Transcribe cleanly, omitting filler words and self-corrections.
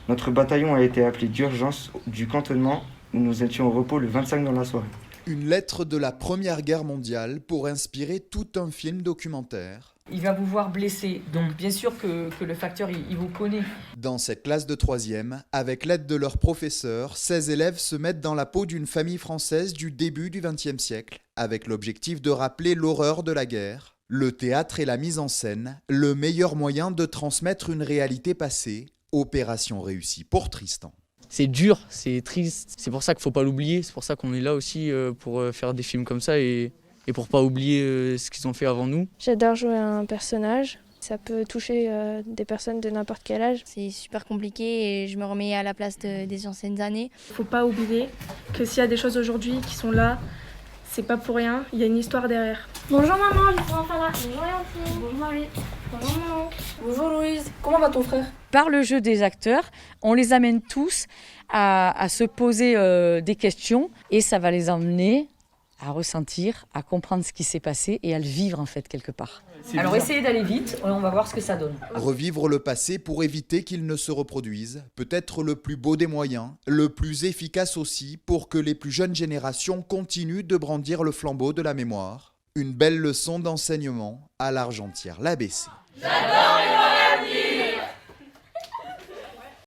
Notre bataillon a été appelé d'urgence du cantonnement où nous étions au repos le 25 dans la soirée. Une lettre de la Première Guerre mondiale pour inspirer tout un film documentaire. Il va vous voir blessé, donc bien sûr que le facteur, il vous connaît. Dans cette classe de 3e, avec l'aide de leur professeur, 16 élèves se mettent dans la peau d'une famille française du début du XXe siècle, avec l'objectif de rappeler l'horreur de la guerre. Le théâtre et la mise en scène, le meilleur moyen de transmettre une réalité passée. Opération réussie pour Tristan. C'est dur, c'est triste, c'est pour ça qu'il ne faut pas l'oublier, c'est pour ça qu'on est là aussi pour faire des films comme ça et pour pas oublier ce qu'ils ont fait avant nous. J'adore jouer un personnage, ça peut toucher des personnes de n'importe quel âge. C'est super compliqué et je me remets à la place des anciennes années. Faut pas oublier que s'il y a des choses aujourd'hui qui sont là, c'est pas pour rien, il y a une histoire derrière. Bonjour maman, je suis enfin là. Bonjour Yantine. Bonjour Marie. Bonjour maman. Bonjour Louise. Comment va ton frère? Par le jeu des acteurs, on les amène tous à se poser des questions et ça va les emmener à ressentir, à comprendre ce qui s'est passé et à le vivre en fait quelque part. Alors essayez d'aller vite, on va voir ce que ça donne. Revivre le passé pour éviter qu'il ne se reproduise, peut être le plus beau des moyens, le plus efficace aussi pour que les plus jeunes générations continuent de brandir le flambeau de la mémoire. Une belle leçon d'enseignement à l'Argentière l'ABC. J'adore les